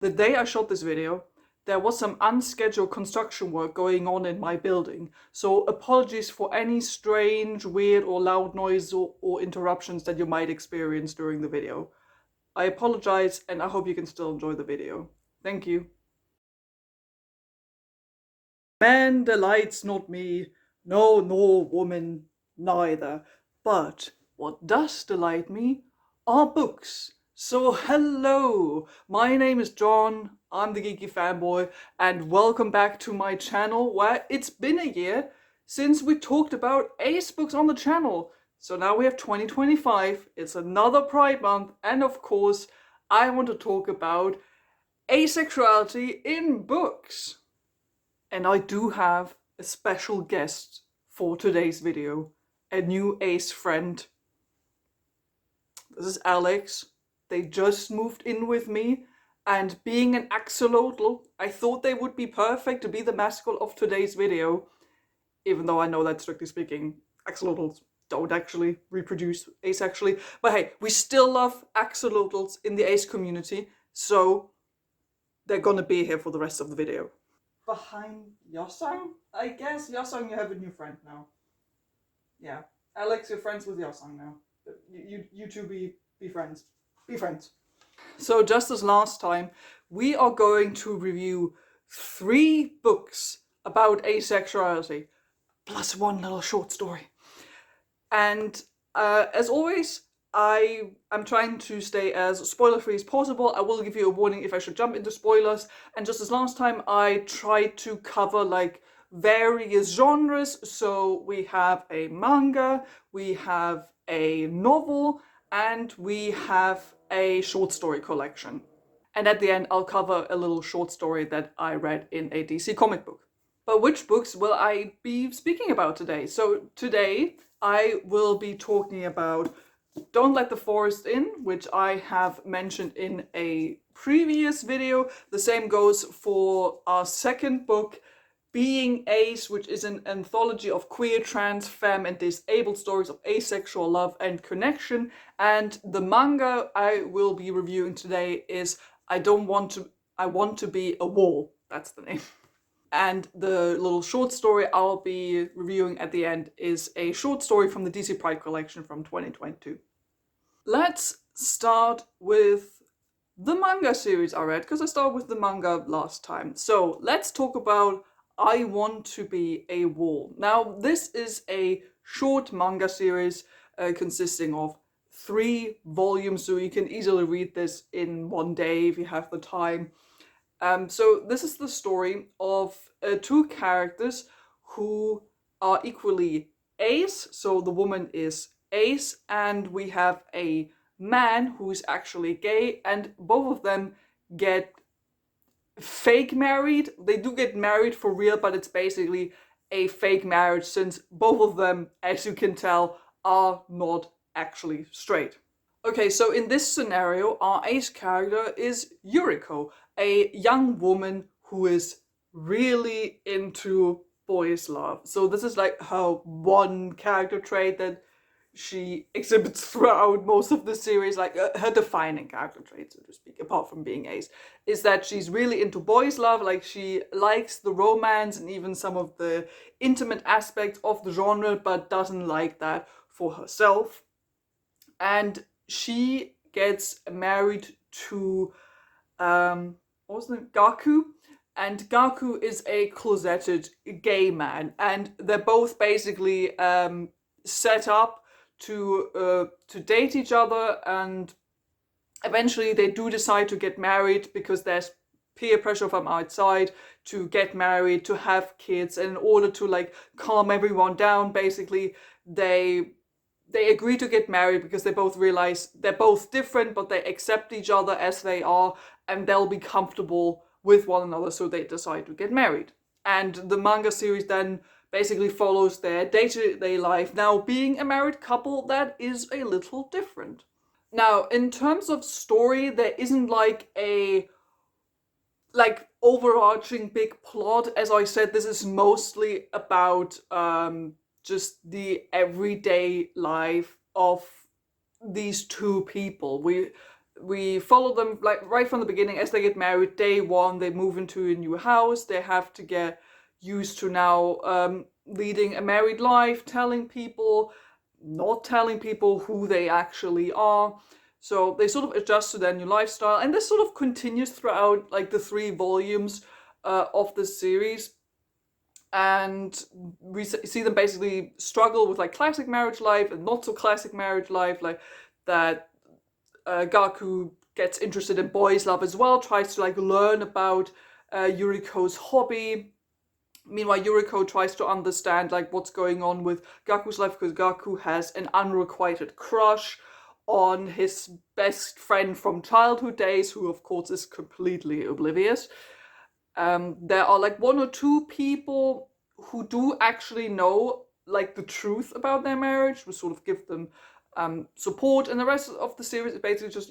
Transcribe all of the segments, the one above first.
The day I shot this video, there was some unscheduled construction work going on in my building, so apologies for any strange, weird or loud noise or interruptions that you might experience during the video. I apologize and I hope you can still enjoy the video. Thank you. Man delights not me, no, nor woman neither. But what does delight me are books. So hello, my name is John, I'm the Geeky Fanboy, and welcome back to my channel where it's been a year since we talked about ace books on the channel. So now we have 2025, it's another Pride Month, and of course, I want to talk about asexuality in books. And I do have a special guest for today's video, a new ace friend. This is Alex. They just moved in with me, and being an axolotl, I thought they would be perfect to be the mascot of today's video, even though I know that, strictly speaking, axolotls don't actually reproduce asexually. But hey, we still love axolotls in the ace community, so they're gonna be here for the rest of the video. Behind Yosang? I guess Yosang, you have a new friend now. Yeah, Alex, you're friends with Yosang now. You two be friends. Be friends. So just as last time, we are going to review 3 books about asexuality, plus one little short story. And as always, I'm trying to stay as spoiler-free as possible. I will give you a warning if I should jump into spoilers. And just as last time, I tried to cover like various genres. So we have a manga, we have a novel, and we have a short story collection. And at the end, I'll cover a little short story that I read in a DC comic book. But which books will I be speaking about today? So today I will be talking about Don't Let the Forest In, which I have mentioned in a previous video. The same goes for our second book, Being Ace, which is an anthology of queer, trans, femme, and disabled stories of asexual love and connection. And the manga I will be reviewing today is I Want to Be a Wall. That's the name. And the little short story I'll be reviewing at the end is a short story from the DC Pride collection from 2022. Let's start with the manga series I read, because I started with the manga last time. So let's talk about I Want to Be a Wall. Now, this is a short manga series consisting of 3 volumes, so you can easily read this in one day if you have the time. So this is the story of 2 characters who are equally ace. So the woman is ace, and we have a man who is actually gay, and both of them get fake married. They do get married for real, but it's basically a fake marriage since both of them, as you can tell, are not actually straight. Okay, so in this scenario, our ace character is Yuriko, a young woman who is really into boys' love. So this is like her one character trait that she exhibits throughout most of the series, like her defining character trait, so to speak, apart from being ace, is that she's really into boys' love. Like, she likes the romance and even some of the intimate aspects of the genre, but doesn't like that for herself. And she gets married to what was the name? Gaku. And Gaku is a closeted gay man, and they're both basically set up to date each other, and eventually they do decide to get married because there's peer pressure from outside to get married, to have kids, and in order to like calm everyone down, basically they agree to get married because they both realize they're both different, but they accept each other as they are, and they'll be comfortable with one another, so they decide to get married. And the manga series then basically follows their day-to-day life, now being a married couple that is a little different. Now, in terms of story, there isn't like a overarching big plot. As I said, this is mostly about just the everyday life of these 2 people. we follow them like right from the beginning as they get married. Day one, they move into a new house. They have to get used to now leading a married life, telling people, not telling people who they actually are. So they sort of adjust to their new lifestyle, and this sort of continues throughout like the 3 volumes of the series. And we see them basically struggle with like classic marriage life and not so classic marriage life, like that Gaku gets interested in boys' love as well, tries to like learn about Yuriko's hobby. Meanwhile, Yuriko tries to understand like what's going on with Gaku's life, because Gaku has an unrequited crush on his best friend from childhood days, who of course is completely oblivious. There are like 1 or 2 people who do actually know like the truth about their marriage, we sort of give them support, and the rest of the series is basically just,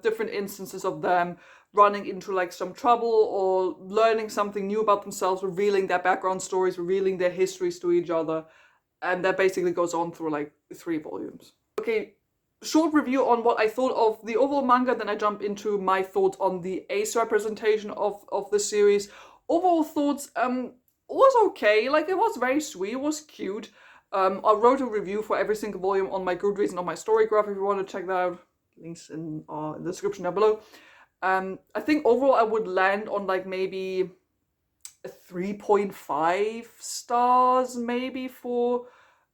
different instances of them running into like some trouble or learning something new about themselves, revealing their background stories, revealing their histories to each other, and that basically goes on through like 3 volumes. Okay, short review on what I thought of the overall manga, then I jump into my thoughts on the ace representation of the series. Overall thoughts, was okay, like it was very sweet, it was cute. I wrote a review for every single volume on my Goodreads and on my Storygraph if you want to check that out. Links in the description down below. I think overall I would land on like maybe a 3.5 stars maybe for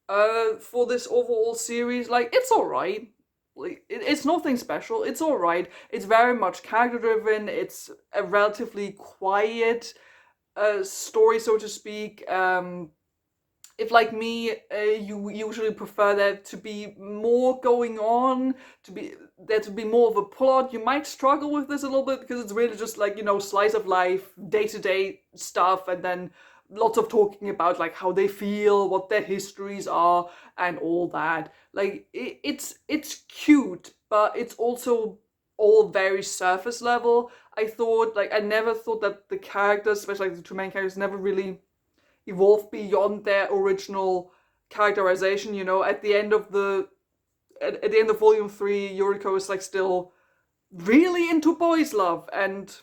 this overall series. Like, it's alright. Like, it's nothing special. It's alright. It's very much character driven. It's a relatively quiet story, so to speak. If like me, you usually prefer there to be more going on, to be more of a plot, you might struggle with this a little bit, because it's really just like, slice of life, day-to-day stuff, and then lots of talking about like how they feel, what their histories are, and all that. Like, it's cute, but it's also all very surface level. I never thought that the characters, especially like the 2 main characters, never really evolved beyond their original characterization. At the end of volume 3, Yuriko is like still really into boys' love, and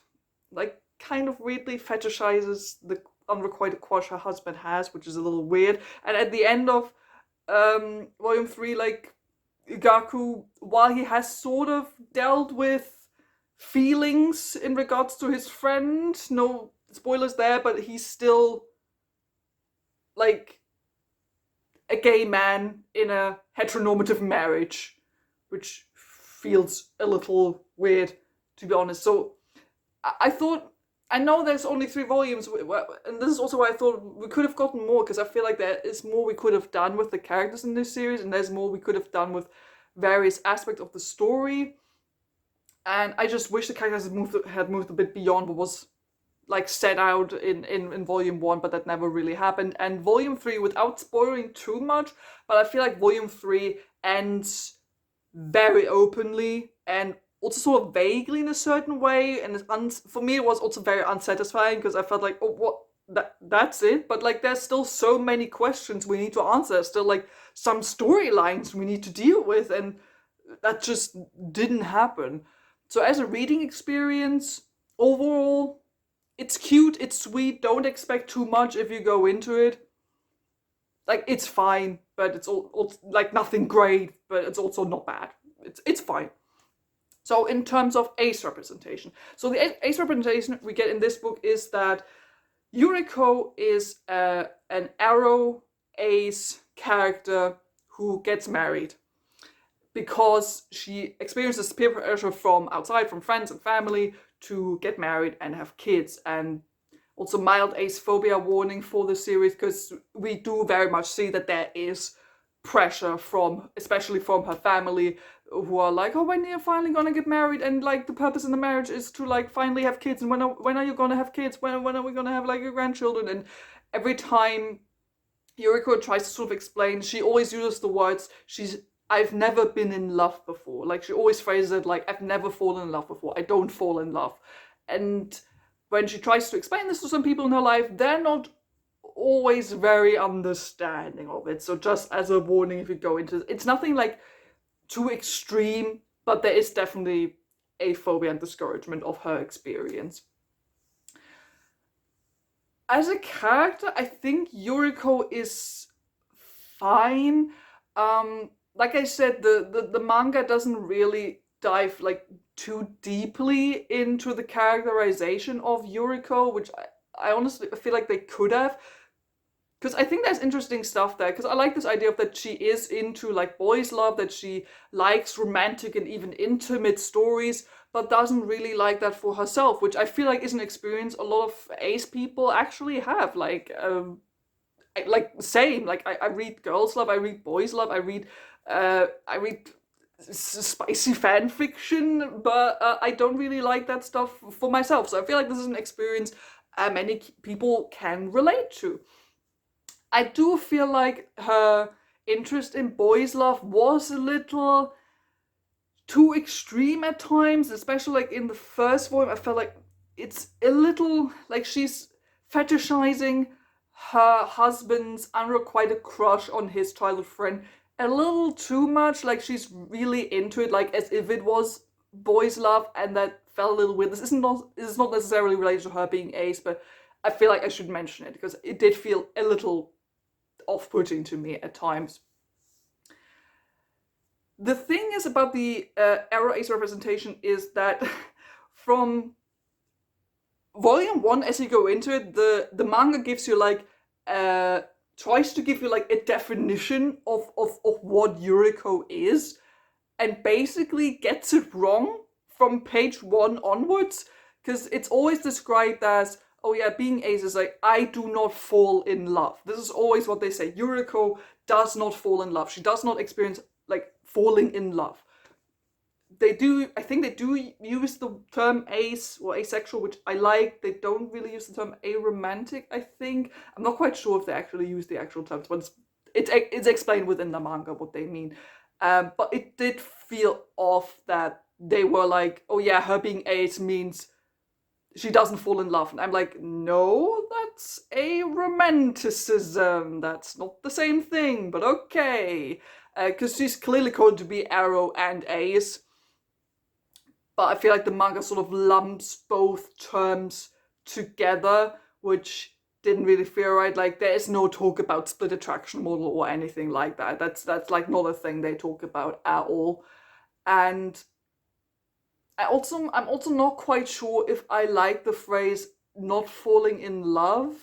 like kind of weirdly fetishizes the unrequited crush her husband has, which is a little weird. And at the end of volume 3, like, Gaku, while he has sort of dealt with feelings in regards to his friend, no spoilers there, but he's still like a gay man in a heteronormative marriage, which feels a little weird, to be honest. So I thought, I know there's only 3 volumes, and this is also why I thought we could have gotten more, because I feel like there is more we could have done with the characters in this series, and there's more we could have done with various aspects of the story. And I just wish the characters had moved a bit beyond what was like set out in volume 1, but that never really happened. And volume 3, without spoiling too much, but I feel like volume 3 ends very openly and also sort of vaguely in a certain way, and for me it was also very unsatisfying, because I felt like, oh, what, that's it? But like, there's still so many questions we need to answer, there's still like some storylines we need to deal with, and that just didn't happen. So as a reading experience, overall, it's cute, it's sweet, don't expect too much if you go into it. Like, it's fine, but it's all like nothing great, but it's also not bad. It's fine. So in terms of ace representation, so the ace representation we get in this book is that Yuriko is an arrow ace character who gets married because she experiences peer pressure from outside, from friends and family, to get married and have kids. And also mild ace phobia warning for the series, because we do very much see that there is pressure especially from her family, who are like, oh, when are you finally gonna get married? And like, the purpose in the marriage is to like finally have kids, and when are you gonna have kids? When are we gonna have like your grandchildren? And every time Yuriko tries to sort of explain, she always uses the words, I've never been in love before. Like, she always phrases it like, I've never fallen in love before. I don't fall in love. And when she tries to explain this to some people in her life, they're not always very understanding of it. So just as a warning, if you go into it, it's nothing like too extreme, but there is definitely aphobia and discouragement of her experience. As a character, I think Yuriko is fine. Like I said, the manga doesn't really dive like too deeply into the characterization of Yuriko, which I honestly feel like they could have. Because I think there's interesting stuff there. Because I like this idea of that she is into like boys' love, that she likes romantic and even intimate stories, but doesn't really like that for herself, which I feel like is an experience a lot of ace people actually have. Like same. Like I read girls' love, I read boys' love, I read spicy fan fiction, but I don't really like that stuff for myself. So I feel like this is an experience many people can relate to. I do feel like her interest in boys' love was a little too extreme at times, especially like in the first volume. I felt like it's a little like she's fetishizing her husband's unrequited crush on his childhood friend a little too much. Like she's really into it, like as if it was boys' love, and that felt a little weird. This is not necessarily related to her being ace, but I feel like I should mention it because it did feel a little off-putting to me at times. The thing is about the arrow ace representation is that from volume 1, as you go into it, the manga gives you like tries to give you like a definition of what Yuriko is, and basically gets it wrong from page 1 onwards, because it's always described as, oh yeah, being ace is like, I do not fall in love. This is always what they say. Yuriko does not fall in love. She does not experience like falling in love. I think they do use the term ace or asexual, which I like. They don't really use the term aromantic, I think. I'm not quite sure if they actually use the actual terms, but it's explained within the manga what they mean. But it did feel off that they were like, oh yeah, her being ace means she doesn't fall in love. And I'm like, no, that's a romanticism. That's not the same thing, but okay. Because she's clearly going to be arrow and ace. But I feel like the manga sort of lumps both terms together, which didn't really feel right. Like there is no talk about split attraction model or anything like that. That's like not a thing they talk about at all. And I'm also not quite sure if I like the phrase not falling in love,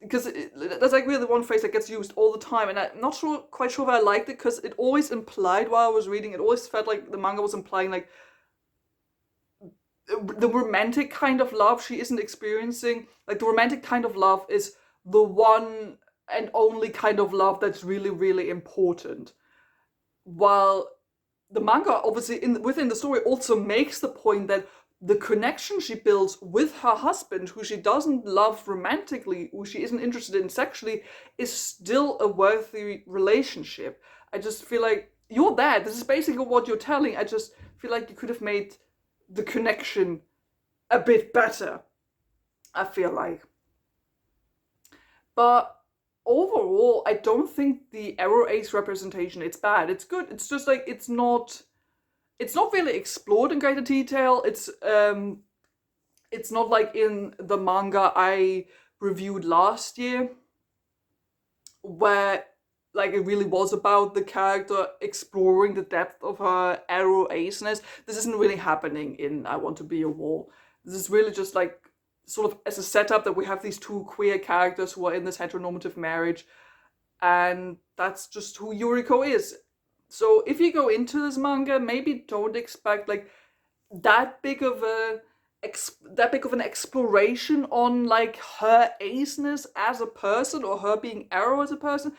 because that's like really the one phrase that gets used all the time, and I'm not quite sure if I liked it, because it always implied while I was reading, it always felt like the manga was implying like the romantic kind of love she isn't experiencing. Like the romantic kind of love is the one and only kind of love that's really, really important. While the manga, obviously, within the story, also makes the point that the connection she builds with her husband, who she doesn't love romantically, who she isn't interested in sexually, is still a worthy relationship. I just feel like you're there. This is basically what you're telling. I just feel like you could have made the connection a bit better, I feel like. But overall, I don't think the arrow ace representation it's bad. It's good. It's just like it's not really explored in greater detail. It's not like in the manga I reviewed last year, where like it really was about the character exploring the depth of her arrow aceness. This isn't really happening in I Want to Be a Wall. This is really just like sort of as a setup that we have these two queer characters who are in this heteronormative marriage, and that's just who Yuriko is. So if you go into this manga, maybe don't expect like that big of an exploration on like her aceness as a person, or her being arrow as a person.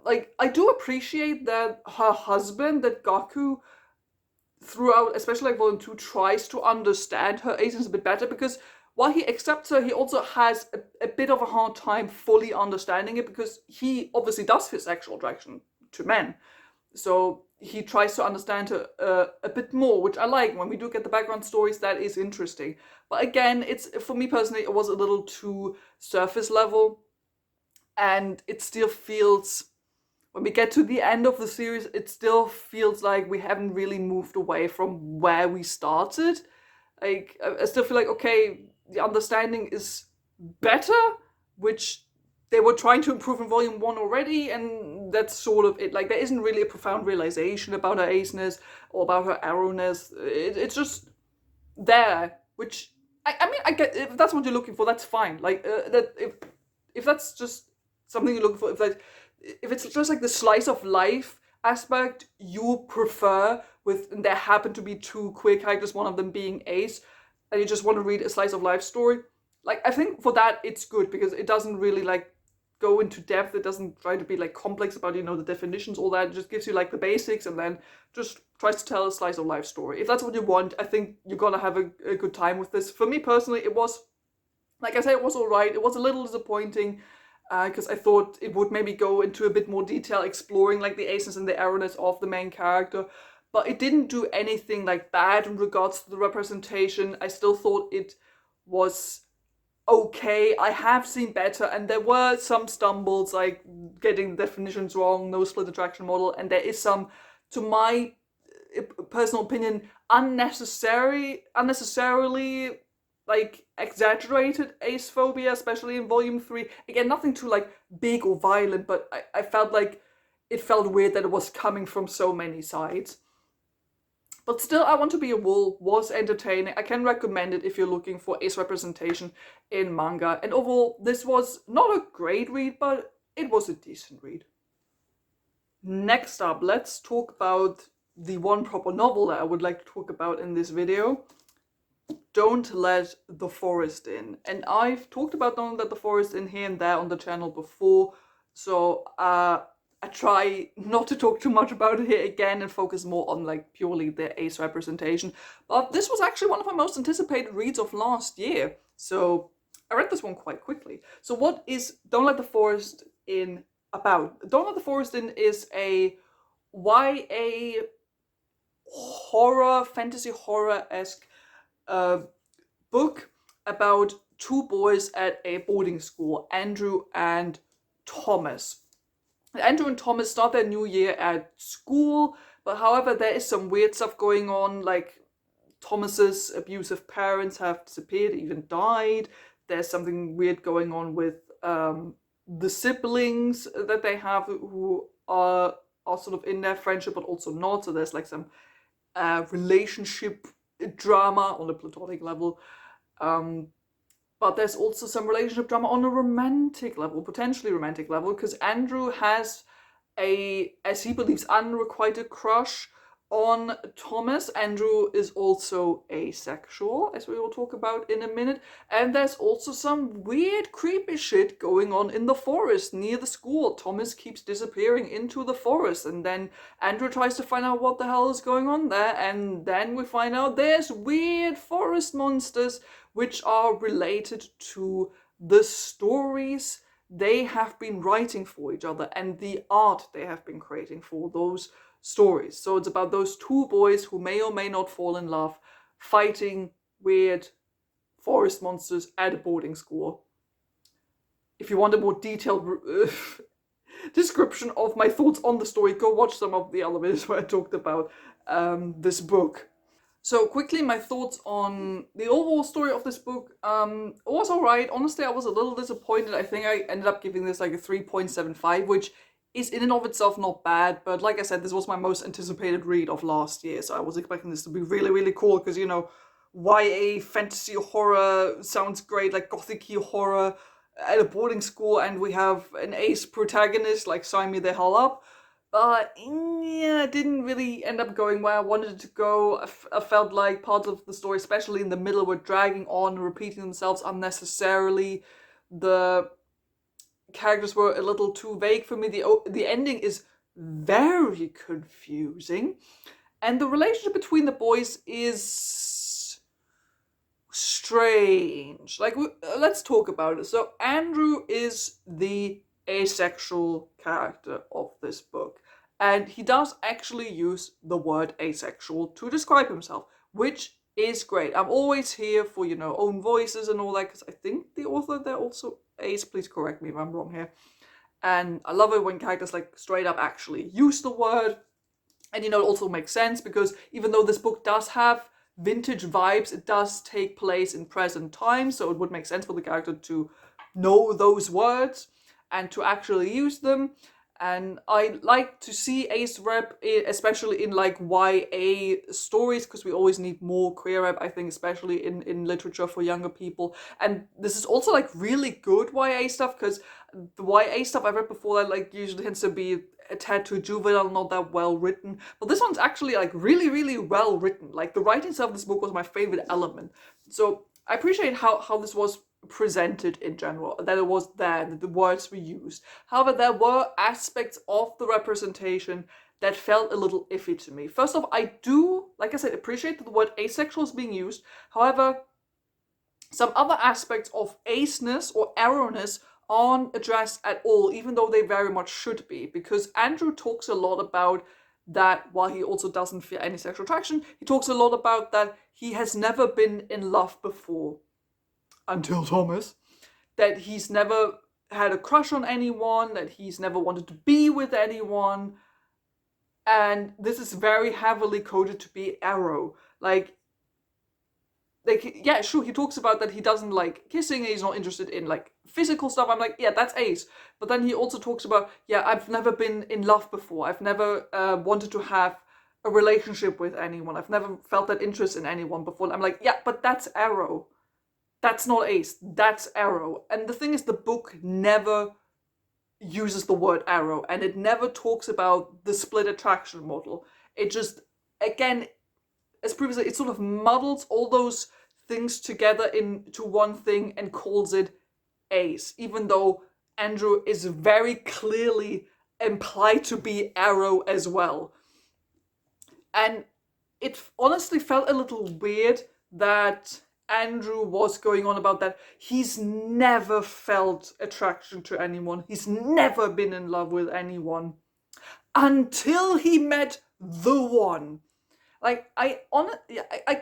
Like I do appreciate that her husband, that Gaku, throughout, especially like volume 2, tries to understand her agency a bit better, because while he accepts her, he also has a bit of a hard time fully understanding it, because he obviously does feel sexual attraction to men. So he tries to understand her a bit more, which I like. When we do get the background stories, that is interesting. But again, it's, for me personally, it was a little too surface level, and it still feels when we get to the end of the series, it still feels like we haven't really moved away from where we started. Like, I still feel like, okay, the understanding is better, which they were trying to improve in volume 1 already, and that's sort of it. Like, there isn't really a profound realization about her aceness or about her arrowness. It's just there, which I mean, I get, if that's what you're looking for, that's fine. Like, that if that's just something you're looking for, if it's just like the slice of life aspect you prefer, with, and there happen to be two queer characters, one of them being Ace, and you just want to read a slice of life story, like, I think for that it's good, because it doesn't really like go into depth. It doesn't try to be like complex about, the definitions, all that. It just gives you like the basics, and then just tries to tell a slice of life story. If that's what you want, I think you're gonna have a good time with this. For me personally, it was, like I said, it was alright. It was a little disappointing, because I thought it would maybe go into a bit more detail, exploring like the aceness and the arrowness of the main character, but it didn't do anything like bad in regards to the representation. I still thought it was okay. I have seen better, and there were some stumbles, like getting definitions wrong, no split attraction model, and there is some, to my personal opinion, unnecessarily like exaggerated ace phobia, especially in volume 3. Again, nothing too like big or violent, but I felt like it felt weird that it was coming from so many sides. But still, I Want to Be a Wool was entertaining. I can recommend it if you're looking for ace representation in manga. And overall, this was not a great read, but it was a decent read. Next up, let's talk about the one proper novel that I would like to talk about in this video. Don't Let the Forest In. And I've talked about Don't Let the Forest In here and there on the channel before, so I try not to talk too much about it here again and focus more on like purely the ace representation. But this was actually one of my most anticipated reads of last year, so I read this one quite quickly. So what is Don't Let the Forest In about? Don't Let the Forest In is a YA horror, fantasy horror-esque book about two boys at a boarding school, Andrew and Thomas. Andrew and Thomas start their new year at school, but however, there is some weird stuff going on, like Thomas's abusive parents have disappeared, even died. There's something weird going on with the siblings that they have, who are sort of in their friendship, but also not. So there's like some relationship drama on a platonic level. But there's also some relationship drama on a romantic level, potentially romantic level, because Andrew has a, as he believes, unrequited crush on Thomas. Andrew is also asexual, as we will talk about in a minute. And there's also some weird, creepy shit going on in the forest near the school. Thomas keeps disappearing into the forest, and then Andrew tries to find out what the hell is going on there, and then we find out there's weird forest monsters which are related to the stories they have been writing for each other and the art they have been creating for those stories. So it's about those two boys who may or may not fall in love, fighting weird forest monsters at a boarding school. If you want a more detailed description of my thoughts on the story, go watch some of the other videos where I talked about this book. So quickly, my thoughts on the overall story of this book. It was alright. Honestly, I was a little disappointed. I think I ended up giving this like a 3.75, which is in and of itself not bad. But like I said, this was my most anticipated read of last year. So I was expecting this to be really, really cool, because, you know, YA fantasy horror sounds great, like gothic-y horror at a boarding school, and we have an ace protagonist, like sign me the hell up. But yeah, it didn't really end up going where I wanted it to go. I felt like parts of the story, especially in the middle, were dragging on, repeating themselves unnecessarily. The characters were a little too vague for me. The ending is very confusing. And the relationship between the boys is strange. Like, let's talk about it. So Andrew is the asexual character of this book. And he does actually use the word asexual to describe himself, which is great. I'm always here for, you know, own voices and all that, because I think the author, they're also ace. Please correct me if I'm wrong here. And I love it when characters like straight up actually use the word. And it also makes sense because even though this book does have vintage vibes, it does take place in present time, so it would make sense for the character to know those words and to actually use them. And I like to see ace rep, especially in like YA stories, because we always need more queer rep, I think, especially in literature for younger people. And this is also like really good YA stuff, because the YA stuff I've read before that like usually tends to be a tad too juvenile, not that well written. But this one's actually like really, really well written. Like the writing style of this book was my favorite element. So I appreciate how this was presented in general, that it was there, that the words were used. However, there were aspects of the representation that felt a little iffy to me. First off, I do, like I said, appreciate that the word asexual is being used. However, some other aspects of aceness or arrowness aren't addressed at all, even though they very much should be, because Andrew talks a lot about that while he also doesn't feel any sexual attraction. He talks a lot about that he has never been in love before until Thomas, that he's never had a crush on anyone, that he's never wanted to be with anyone, and this is very heavily coded to be arrow. Like, yeah, sure, he talks about that he doesn't like kissing, he's not interested in like physical stuff. I'm like, yeah, that's ace. But then he also talks about, yeah, I've never been in love before, I've never wanted to have a relationship with anyone, I've never felt that interest in anyone before. I'm like, yeah, but that's arrow. That's not ace, that's arrow. And the thing is, the book never uses the word arrow, and it never talks about the split attraction model. It just, again, as previously, it sort of muddles all those things together into one thing and calls it ace, even though Andrew is very clearly implied to be arrow as well. And it honestly felt a little weird that Andrew was going on about that. He's never felt attraction to anyone. He's never been in love with anyone until he met the one. Like, I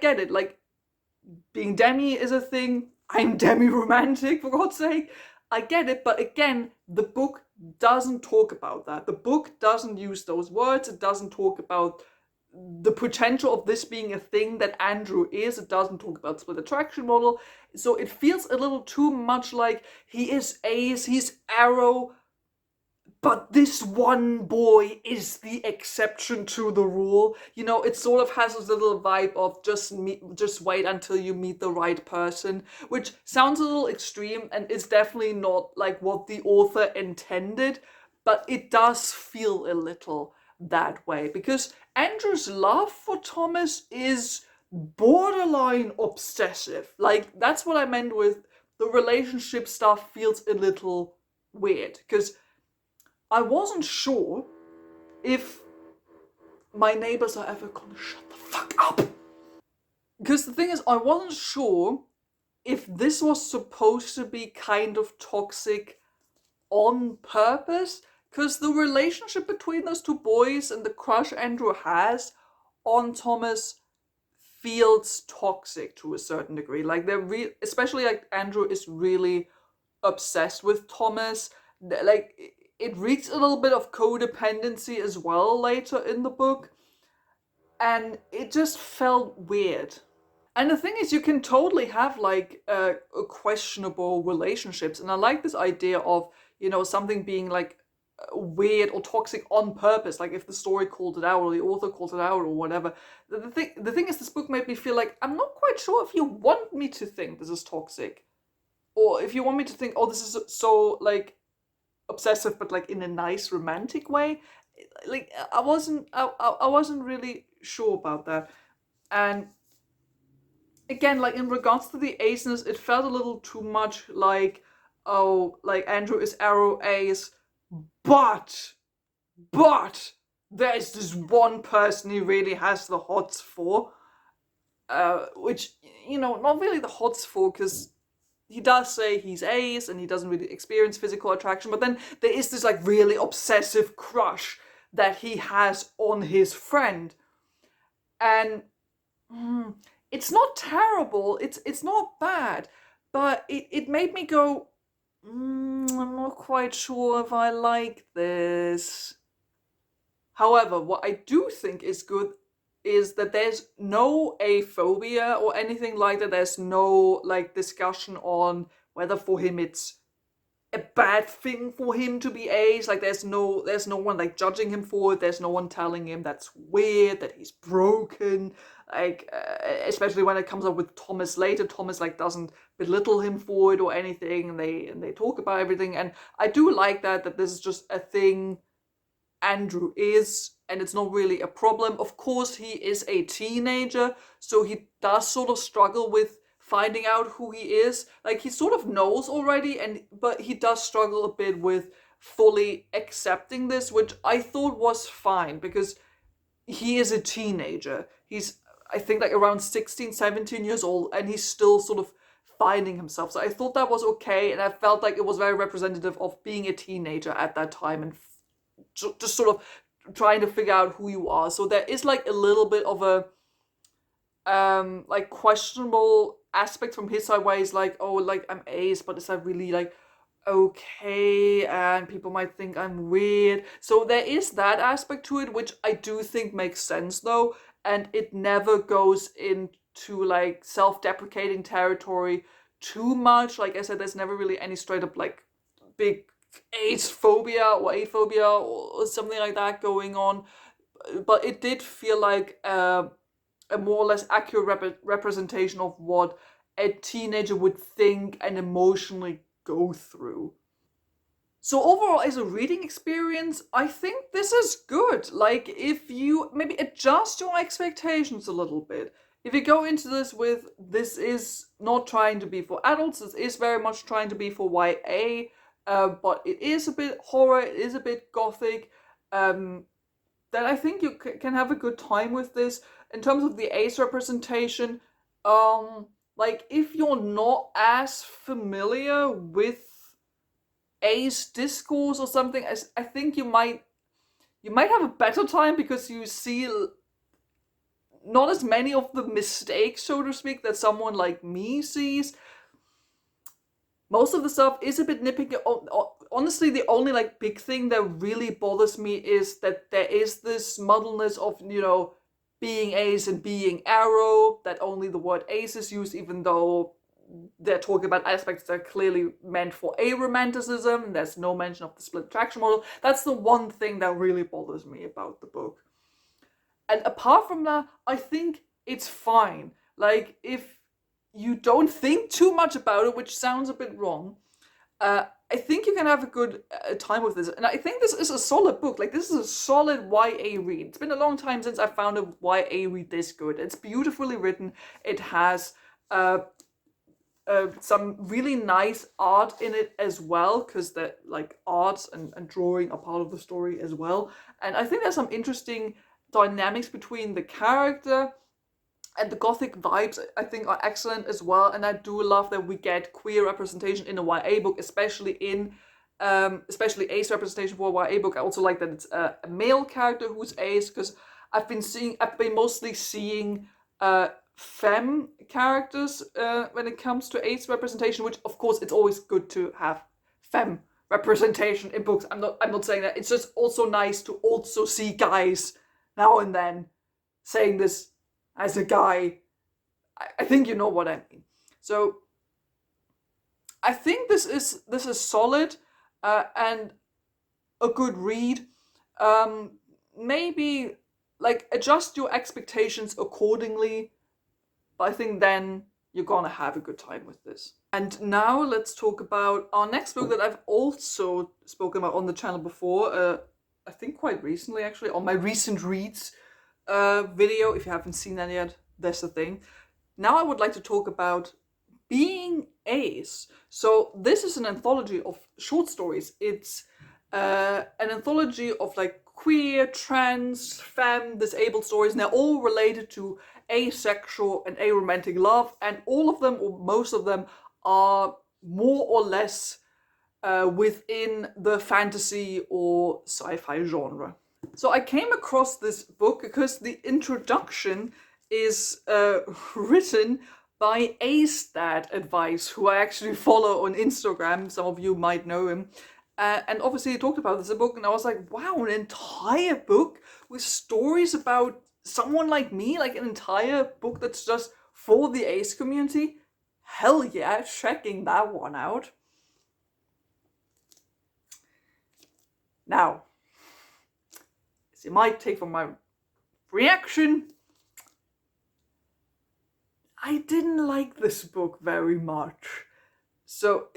get it. Like, being demi is a thing. I'm demi-romantic, for God's sake. I get it, but again, the book doesn't talk about that. The book doesn't use those words. It doesn't talk about the potential of this being a thing that Andrew is. It doesn't talk about split attraction model. So it feels a little too much like he is ace, he's arrow, but this one boy is the exception to the rule. It sort of has this little vibe of just wait until you meet the right person, which sounds a little extreme and is definitely not like what the author intended, but it does feel a little that way, because Andrew's love for Thomas is borderline obsessive. Like, that's what I meant with the relationship stuff feels a little weird, because I wasn't sure if my neighbors are ever gonna shut the fuck up. Because the thing is, I wasn't sure if this was supposed to be kind of toxic on purpose, because the relationship between those two boys and the crush Andrew has on Thomas feels toxic to a certain degree. Like, especially like Andrew is really obsessed with Thomas. Like, it reads a little bit of codependency as well later in the book, and it just felt weird. And the thing is, you can totally have like questionable relationships, and I like this idea of something being like weird or toxic on purpose, like if the story called it out or the author called it out or whatever. The thing is, this book made me feel like I'm not quite sure if you want me to think this is toxic, or if you want me to think, oh, this is so like obsessive, but like in a nice romantic way. Like, I wasn't really sure about that. And again, like in regards to the aceness, it felt a little too much like, oh, like Andrew is arrow ace, but there's this one person he really has the hots for, which, not really the hots for, because he does say he's ace and he doesn't really experience physical attraction, but then there is this like really obsessive crush that he has on his friend. And it's not terrible, it's not bad, but it made me go, I'm not quite sure if I like this. However, what I do think is good is that there's no aphobia or anything like that. There's no like discussion on whether for him it's a bad thing for him to be ace. Like there's no one like judging him for it. There's no one telling him that's weird, that he's broken. Like especially when it comes up with Thomas later, Thomas like doesn't belittle him for it or anything, and they talk about everything. And I do like that this is just a thing Andrew is, and it's not really a problem. Of course, he is a teenager, so he does sort of struggle with finding out who he is. Like he sort of knows already, but he does struggle a bit with fully accepting this, which I thought was fine because he is a teenager. He's, I think, like around 16, 17 years old, and he's still sort of finding himself. So I thought that was okay, and I felt like it was very representative of being a teenager at that time and just sort of trying to figure out who you are. So there is like a little bit of a like questionable aspect from his side where he's like, oh, like I'm ace, but is that really like okay? And people might think I'm weird. So there is that aspect to it, which I do think makes sense though, and it never goes into like self-deprecating territory too much. Like I said, there's never really any straight up like big ace phobia or aphobia or something like that going on, but it did feel like a more or less accurate representation of what a teenager would think and emotionally go through. So overall, as a reading experience, I think this is good. Like, if you maybe adjust your expectations a little bit. If you go into this with, this is not trying to be for adults, this is very much trying to be for YA, but it is a bit horror, it is a bit gothic, then I think you can have a good time with this. In terms of the ace representation, like if you're not as familiar with ace discourse or something, I think you might have a better time because you see not as many of the mistakes, so to speak, that someone like me sees. Most of the stuff is a bit nitpicky. Honestly, the only like big thing that really bothers me is that there is this muddleness of, being ace and being arrow, that only the word ace is used, even though they're talking about aspects that are clearly meant for aromanticism. There's no mention of the split attraction model. That's the one thing that really bothers me about the book. And apart from that, I think it's fine. Like, if you don't think too much about it, which sounds a bit wrong, I think you can have a good time with this. And I think this is a solid book. Like, this is a solid YA read. It's been a long time since I found a YA read this good. It's beautifully written. It has some really nice art in it as well, because the like art and drawing are part of the story as well. And I think there's some interesting dynamics between the character, and the gothic vibes I think are excellent as well. And I do love that we get queer representation in a YA book, especially ace representation for a YA book. I also like that it's a male character who's ace, because I've been mostly seeing femme characters when it comes to ace representation, which of course it's always good to have femme representation in books. I'm not saying that. It's just also nice to also see guys now and then saying this as a guy. I think you know what I mean. So I think this is solid and a good read. Maybe like adjust your expectations accordingly, but I think then you're gonna have a good time with this. And now let's talk about our next book that I've also spoken about on the channel before. I think quite recently, actually, on my recent reads video. If you haven't seen that yet, that's the thing. Now I would like to talk about Being Ace. So this is an anthology of short stories. It's an anthology of like queer, trans, femme, disabled stories, and they're all related to asexual and aromantic love, and all of them, or most of them, are more or less within the fantasy or sci-fi genre. So I came across this book because the introduction is written by Astat Advice, who I actually follow on Instagram. Some of you might know him. And obviously he talked about this in a book, and I was like, wow, an entire book with stories about someone like me, like an entire book that's just for the ace community. Hell yeah, checking that one out. Now, as you might take from my reaction, I didn't like this book very much. So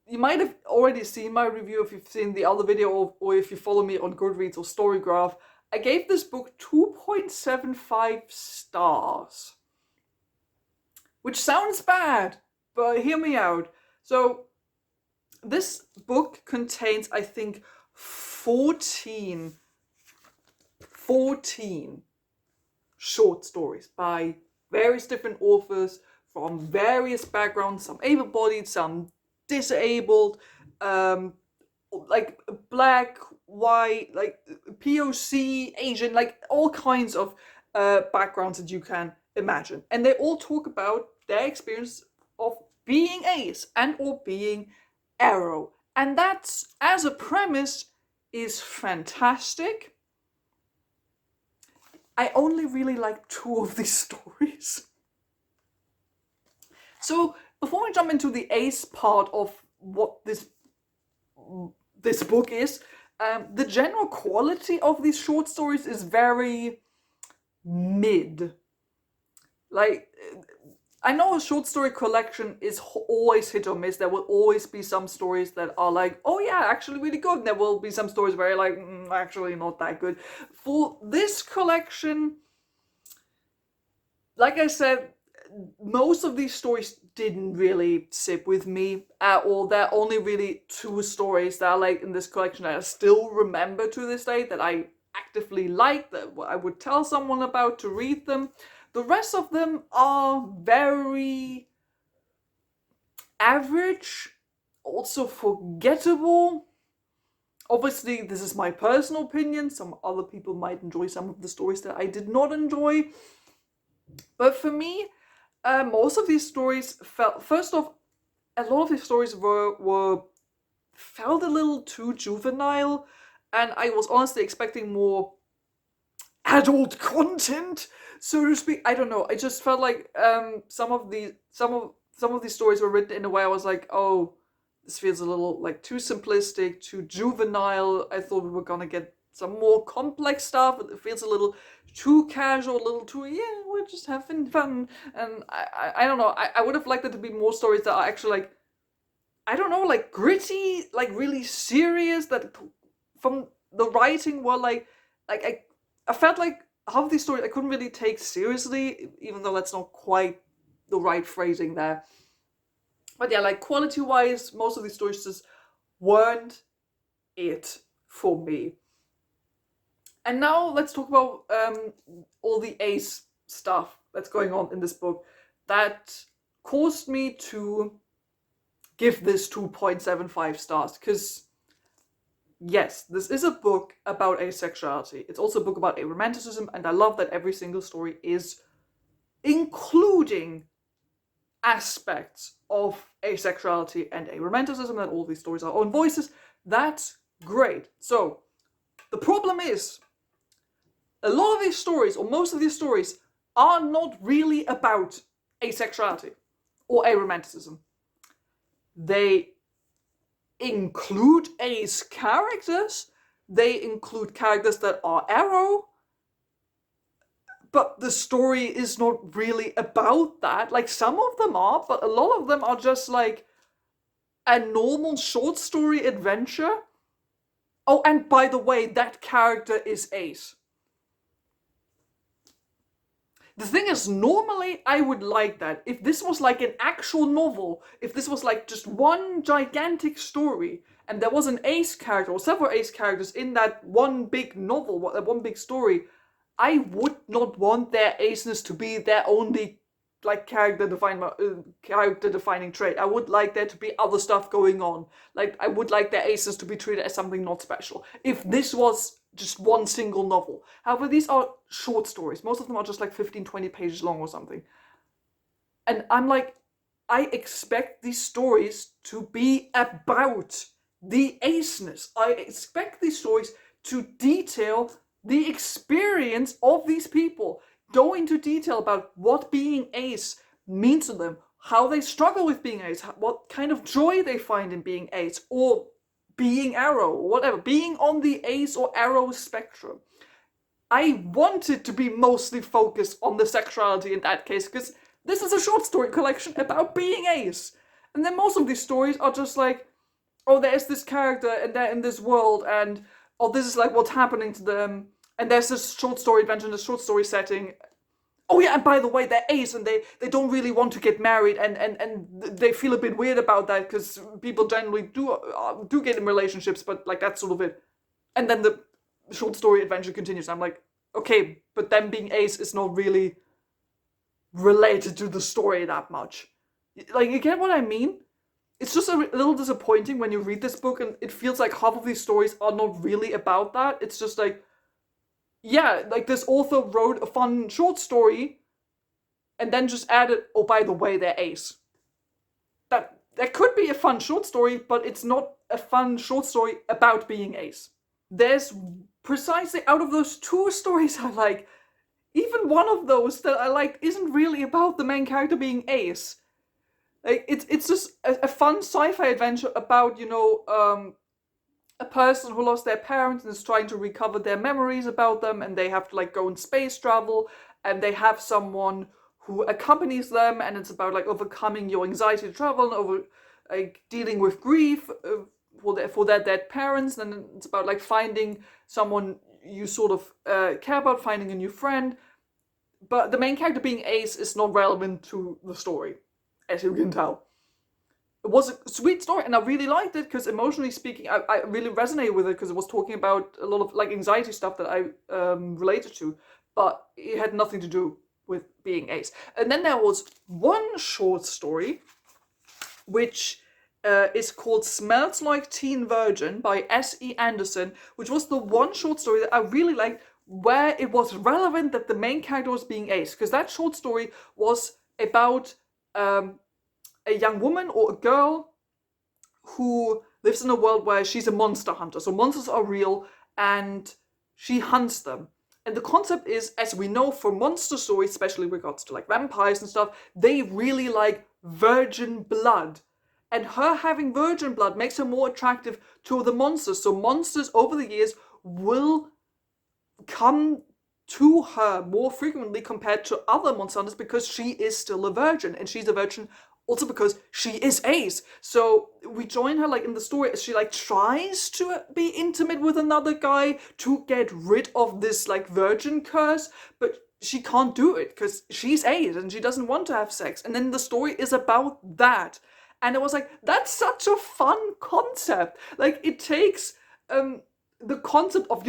you might have already seen my review if you've seen the other video, or if you follow me on Goodreads or Storygraph. I gave this book 2.75 stars. Which sounds bad, but hear me out. So this book contains, I think, 14 short stories by various different authors from various backgrounds, some able-bodied, some disabled, like black, white, like POC, Asian, like all kinds of backgrounds that you can imagine. And they all talk about their experience of being ace and or being arrow. And that's, as a premise, is fantastic. I only really like 2 of these stories. So before I jump into the ace part of what this book is, the general quality of these short stories is very mid. Like, I know a short story collection is always hit or miss. There will always be some stories that are like, oh yeah, actually really good. And there will be some stories where you're like, actually not that good. For this collection, like I said, most of these stories didn't really sit with me at all. There are only really 2 stories that are like in this collection that I still remember to this day, that I actively like, that I would tell someone about to read them. The rest of them are very average, also forgettable. Obviously, this is my personal opinion. Some other people might enjoy some of the stories that I did not enjoy. But for me, most of these stories felt, first off, a lot of these stories felt a little too juvenile, and I was honestly expecting more adult content, so to speak. I don't know. I just felt like some of these stories were written in a way I was like, oh, this feels a little like too simplistic, too juvenile. I thought we were gonna get some more complex stuff. It feels a little too casual, a little too, yeah, we're just having fun. And I don't know. I would have liked there to be more stories that are actually like, I don't know, like gritty, like really serious, that from the writing were like I felt like half of these stories I couldn't really take seriously, even though that's not quite the right phrasing there. But yeah, like quality-wise, most of these stories just weren't it for me. And now let's talk about all the ace stuff that's going on in this book that caused me to give this 2.75 stars. Because yes, this is a book about asexuality. It's also a book about aromanticism, and I love that every single story is including aspects of asexuality and aromanticism, that all these stories are own voices. That's great. So the problem is, a lot of these stories, or most of these stories, are not really about asexuality or aromanticism. They include ace characters, they include characters that are arrow, but the story is not really about that. Like, some of them are, but a lot of them are just like a normal short story adventure. Oh, and by the way, that character is ace. The thing is, normally I would like that. If this was like an actual novel, if this was like just one gigantic story, and there was an ace character or several ace characters in that one big novel, one big story, I would not want their aceness to be their only like character defining trait. I would like there to be other stuff going on. Like, I would like their aces to be treated as something not special. If this was just one single novel. However, these are short stories. Most of them are just like 15, 20 pages long or something. And I'm like, I expect these stories to be about the aceness. I expect these stories to detail the experience of these people, go into detail about what being ace means to them, how they struggle with being ace, what kind of joy they find in being ace, or being arrow, or whatever, being on the ace or arrow spectrum. I wanted to be mostly focused on the sexuality in that case, because this is a short story collection about being ace. And then most of these stories are just like, oh, there's this character and they're in this world, and oh, this is like what's happening to them, and there's this short story adventure in this short story setting. Oh yeah, and by the way, they're ace and they don't really want to get married, and they feel a bit weird about that because people generally do get in relationships, but like that's sort of it. And then the short story adventure continues. I'm like, okay, but them being ace is not really related to the story that much. Like, you get what I mean? It's just a little disappointing when you read this book and it feels like half of these stories are not really about that. It's just like, yeah, like this author wrote a fun short story and then just added, oh, by the way, they're ace. That could be a fun short story, but it's not a fun short story about being ace. There's precisely out of those two stories I like, even one of those that I liked isn't really about the main character being ace. Like, it's just a fun sci-fi adventure about, a person who lost their parents and is trying to recover their memories about them, and they have to like go in space travel, and they have someone who accompanies them, and it's about like overcoming your anxiety to travel and over like dealing with grief for their dead parents. And then it's about like finding someone you sort of care about, finding a new friend. But the main character being ace is not relevant to the story, as you can tell. It was a sweet story, and I really liked it because emotionally speaking, I really resonated with it because it was talking about a lot of like anxiety stuff that I related to, but it had nothing to do with being ace. And then there was one short story, which is called Smells Like Teen Virgin by S.E. Anderson, which was the one short story that I really liked where it was relevant that the main character was being ace, because that short story was about a young woman or a girl who lives in a world where she's a monster hunter. So monsters are real and she hunts them. And the concept is, as we know from monster stories, especially with regards to like vampires and stuff, they really like virgin blood. And her having virgin blood makes her more attractive to the monsters. So monsters over the years will come to her more frequently compared to other monster hunters because she is still a virgin, and she's a virgin also because she is ace. So we join her like in the story as she like tries to be intimate with another guy to get rid of this like virgin curse, but she can't do it because she's ace and she doesn't want to have sex. And then the story is about that. And it was like, that's such a fun concept. Like, it takes the concept of,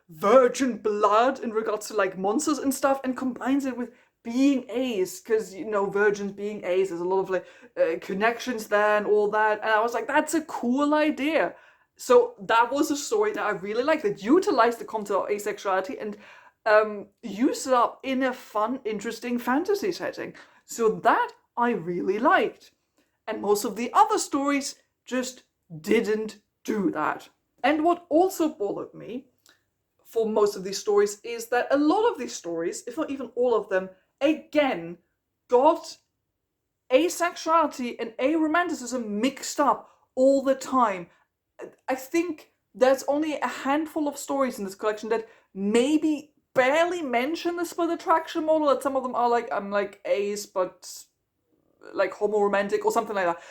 virgin blood in regards to like monsters and stuff and combines it with being ace, because virgins being ace, there's a lot of like connections there and all that. And I was like, that's a cool idea. So that was a story that I really liked, that utilized the concept of asexuality and used it up in a fun, interesting fantasy setting. So that I really liked. And most of the other stories just didn't do that. And what also bothered me for most of these stories is that a lot of these stories, if not even all of them, again got asexuality and aromanticism mixed up all the time. I think there's only a handful of stories in this collection that maybe barely mention the split attraction model, that some of them are like, I'm like ace but like homoromantic or something like that.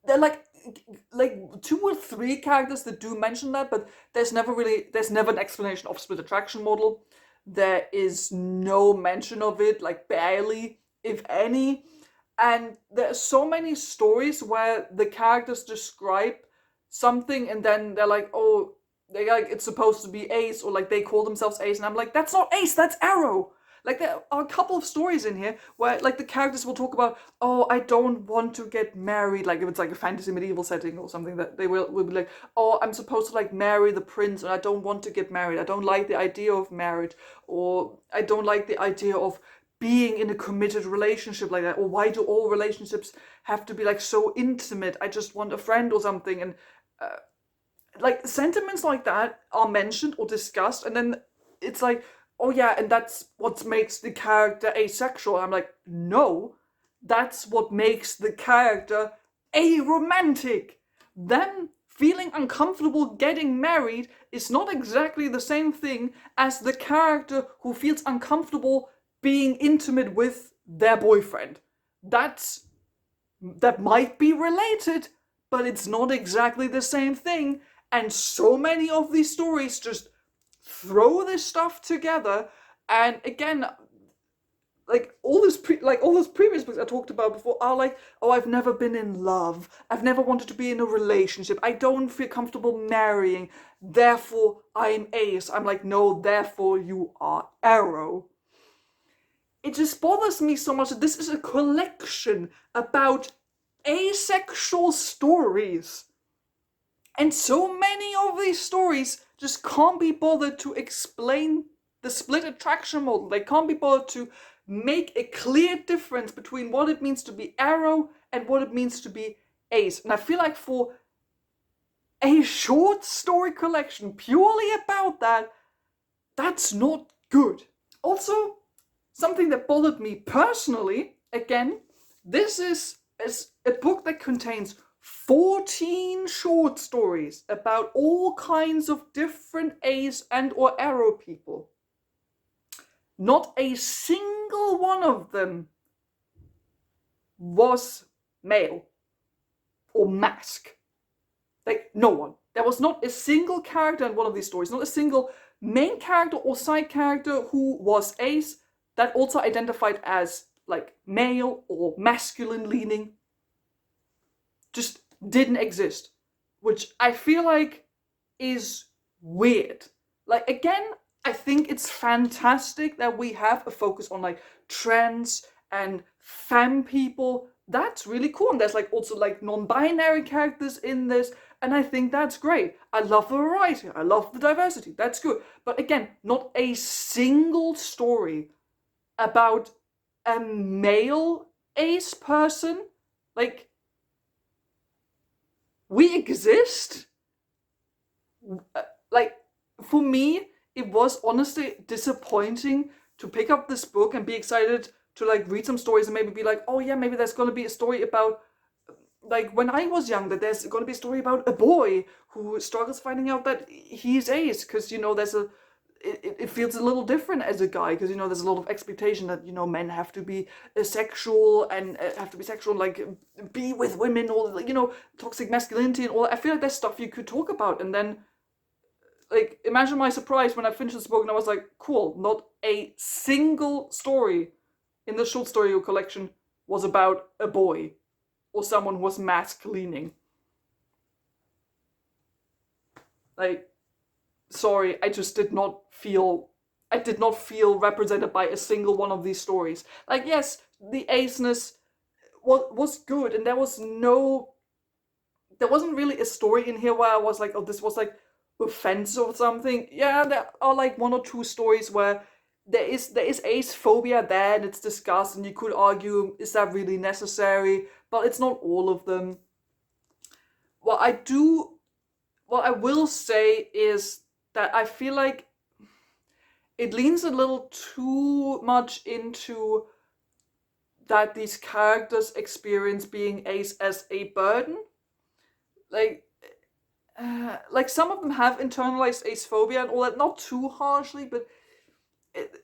They're like 2 or 3 characters that do mention that, but there's never an explanation of split attraction model. There is no mention of it, like barely, if any. And there are so many stories where the characters describe something and then they're like, oh, they like it's supposed to be ace, or like they call themselves ace, and I'm like, that's not ace, that's arrow. Like, there are a couple of stories in here where like the characters will talk about, oh, I don't want to get married, like if it's like a fantasy medieval setting or something, that they will be like, oh, I'm supposed to like marry the prince and I don't want to get married, I don't like the idea of marriage, or I don't like the idea of being in a committed relationship like that? Or why do all relationships have to be like so intimate? I just want a friend or something. And like sentiments like that are mentioned or discussed, and then it's like, oh yeah, and that's what makes the character asexual. I'm like, no, that's what makes the character aromantic. Them feeling uncomfortable getting married is not exactly the same thing as the character who feels uncomfortable being intimate with their boyfriend. That might be related, but it's not exactly the same thing. And so many of these stories just throw this stuff together. And again, like all those previous books I talked about before are like, oh, I've never been in love, I've never wanted to be in a relationship, I don't feel comfortable marrying, therefore I'm ace. I'm like, no, therefore you are arrow. It just bothers me so much that this is a collection about asexual stories. And so many of these stories just can't be bothered to explain the split attraction model. They can't be bothered to make a clear difference between what it means to be arrow and what it means to be ace. And I feel like for a short story collection purely about that, that's not good. Also, something that bothered me personally, again, this is a book that contains 14 short stories about all kinds of different ace and or arrow people. Not a single one of them was male or mask. Like, no one. There was not a single character in one of these stories, not a single main character or side character who was ace that also identified as like male or masculine leaning. Just didn't exist, which I feel like is weird. Like, again, I think it's fantastic that we have a focus on like trans and femme people. That's really cool. And there's like also like non-binary characters in this, and I think that's great. I love the variety, I love the diversity, that's good. But again, not a single story about a male ace person. Like, we exist. Like, for me, it was honestly disappointing to pick up this book and be excited to like read some stories and maybe be like, oh yeah, maybe there's gonna be a story about like when I was young, that there's gonna be a story about a boy who struggles finding out that he's ace, because there's it feels a little different as a guy, because there's a lot of expectation that men have to be sexual and have to be sexual, like be with women, or toxic masculinity and all that. I feel like there's stuff you could talk about, and then like imagine my surprise when I finished this book and I was like, cool, not a single story in the short story collection was about a boy or someone who was mask leaning. Like, sorry, I did not feel represented by a single one of these stories. Like, yes, the aceness was good, and there wasn't really a story in here where I was like, oh, this was like offensive or something. Yeah, there are like one or two stories where there is ace phobia there, and it's discussed, and you could argue, is that really necessary? But it's not all of them. What I will say is that I feel like it leans a little too much into that these characters experience being ace as a burden. Like some of them have internalized ace phobia and all that, not too harshly, but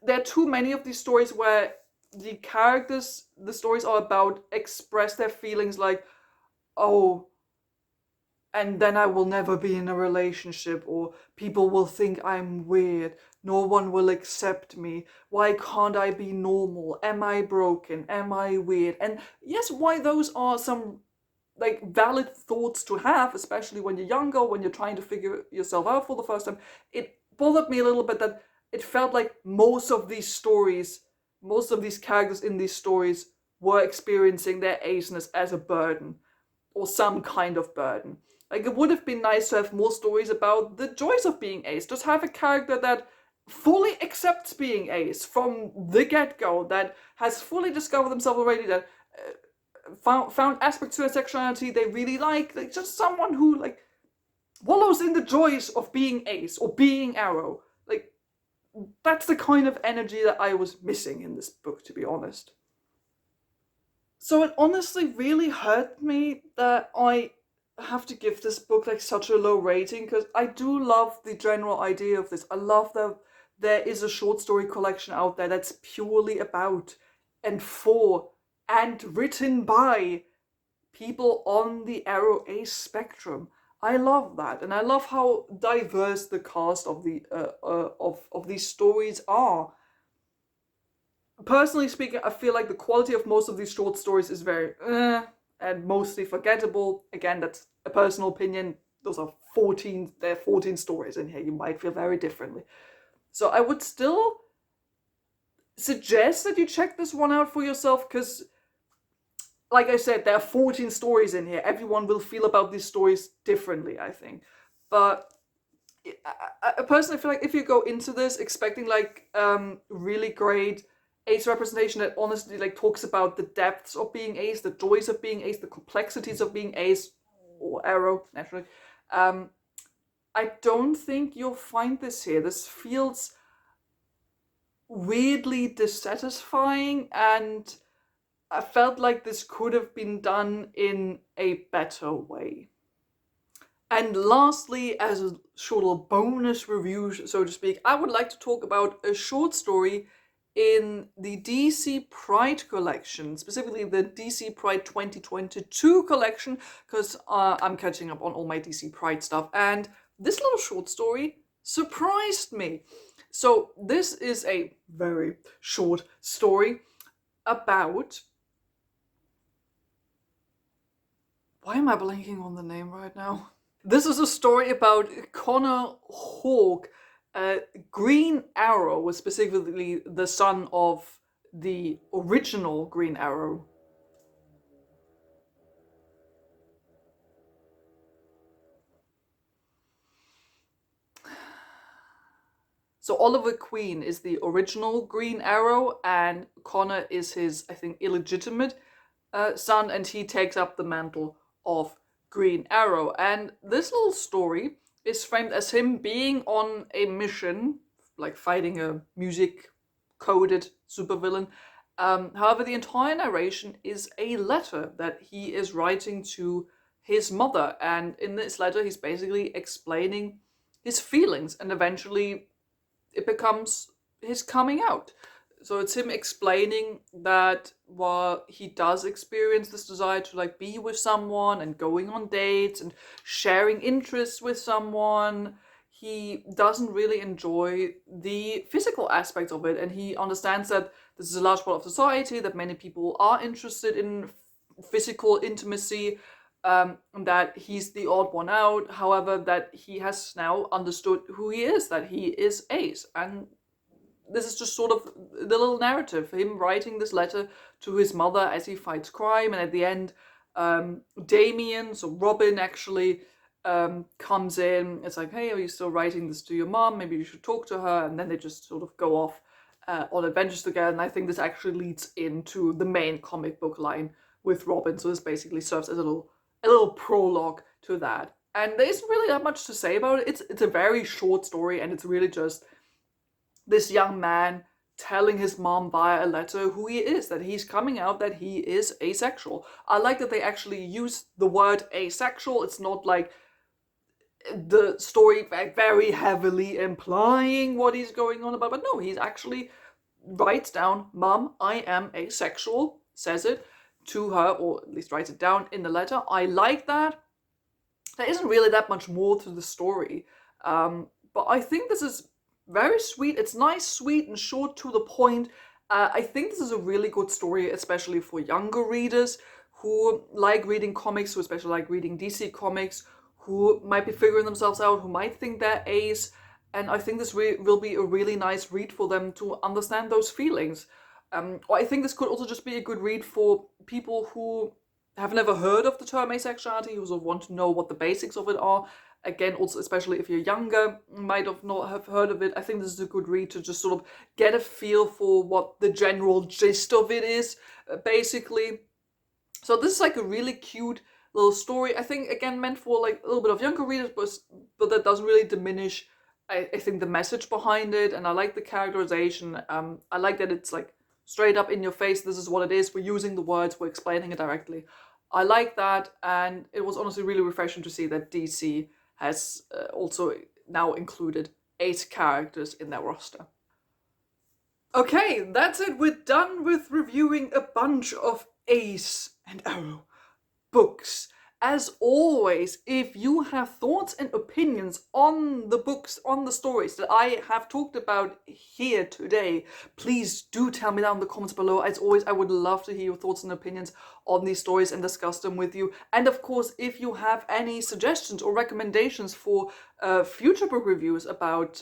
there are too many of these stories where the stories are about express their feelings like, oh, and then I will never be in a relationship, or people will think I'm weird, no one will accept me, why can't I be normal, am I broken, am I weird? And yes, why those are some like valid thoughts to have, especially when you're younger, when you're trying to figure yourself out for the first time. It bothered me a little bit that it felt like most of these characters in these stories were experiencing their aceness as a burden, or some kind of burden. Like, it would have been nice to have more stories about the joys of being ace. Just have a character that fully accepts being ace from the get-go, that has fully discovered themselves already, that found aspects to their sexuality they really like just someone who like wallows in the joys of being ace or being arrow. Like, that's the kind of energy that I was missing in this book, to be honest. So it honestly really hurt me that I have to give this book like such a low rating, because I do love the general idea of this. I love that there is a short story collection out there that's purely about and for and written by people on the Arrow Ace spectrum. I love that, and I love how diverse the cast of of these stories are. Personally speaking, I feel like the quality of most of these short stories is very and mostly forgettable. Again, that's a personal opinion. Those are 14, there are 14 stories in here. You might feel very differently. So I would still suggest that you check this one out for yourself, because like I said, there are 14 stories in here. Everyone will feel about these stories differently, I think. But I personally feel like if you go into this expecting like really great ace representation that honestly like talks about the depths of being ace, the joys of being ace, the complexities of being ace or arrow, naturally, I don't think you'll find this here. This feels weirdly dissatisfying, and I felt like this could have been done in a better way. And lastly, as a short little bonus review, so to speak, I would like to talk about a short story in the DC Pride collection, specifically the DC Pride 2022 collection, because I'm catching up on all my DC Pride stuff, and this little short story surprised me. So this is a very short story about... Why am I blanking on the name right now? This is a story about Connor Hawke. Green Arrow was specifically the son of the original Green Arrow. So Oliver Queen is the original Green Arrow, and Connor is his, I think, illegitimate son, and he takes up the mantle of Green Arrow. And this little story is framed as him being on a mission, like fighting a music coded supervillain. However, the entire narration is a letter that he is writing to his mother, and in this letter, he's basically explaining his feelings, and eventually it becomes his coming out. So it's him explaining that while he does experience this desire to like be with someone and going on dates and sharing interests with someone, he doesn't really enjoy the physical aspect of it, and he understands that this is a large part of society, that many people are interested in physical intimacy, and that he's the odd one out. However, that he has now understood who he is, that he is Ace, and this is just sort of the little narrative, him writing this letter to his mother as he fights crime, and at the end, Damien, so Robin actually comes in. It's like, hey, are you still writing this to your mom? Maybe you should talk to her. And then they just sort of go off on adventures together. And I think this actually leads into the main comic book line with Robin. So this basically serves as a little prologue to that. And there isn't really that much to say about it. It's a very short story, and it's really just this young man telling his mom via a letter who he is, that he's coming out, that he is asexual. I like that they actually use the word asexual. It's not like the story very heavily implying what he's going on about, but no, he's actually writes down, Mom, I am asexual, says it to her, or at least writes it down in the letter. I like that. There isn't really that much more to the story, but I think this is very sweet. It's nice, sweet, and short to the point. I think this is a really good story, especially for younger readers who like reading comics, who especially like reading DC comics, who might be figuring themselves out, who might think they're Ace, and I think this will be a really nice read for them to understand those feelings. Or I think this could also just be a good read for people who have never heard of the term asexuality, who sort of want to know what the basics of it are, Again, also especially if you're younger, might have not have heard of it. I think this is a good read to just sort of get a feel for what the general gist of it is, basically. So this is like a really cute little story. I think, again, meant for like a little bit of younger readers, but that doesn't really diminish, I think, the message behind it. And I like the characterization. I like that it's like straight up in your face. This is what it is. We're using the words. We're explaining it directly. I like that. And it was honestly really refreshing to see that DC has also now included 8 characters in their roster. Okay, that's it. We're done with reviewing a bunch of Ace and Arrow books. As always, if you have thoughts and opinions on the books, on the stories that I have talked about here today, please do tell me down in the comments below. As always, I would love to hear your thoughts and opinions on these stories and discuss them with you. And of course, if you have any suggestions or recommendations for future book reviews about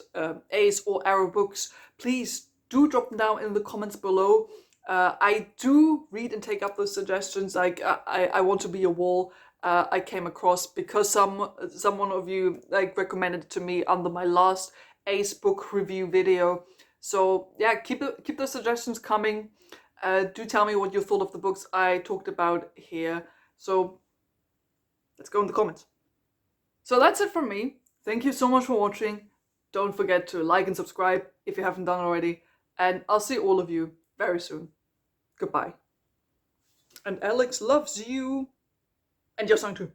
Ace or Arrow books, please do drop them down in the comments below. I do read and take up those suggestions. Like I Want to Be a Wall, I came across because someone of you like recommended it to me under my last Ace book review video. So yeah, keep those suggestions coming. Do tell me what you thought of the books I talked about here. So let's go in the comments. So that's it from me. Thank you so much for watching. Don't forget to like and subscribe if you haven't done already. And I'll see all of you very soon. Goodbye. And Alex loves you. And your song too.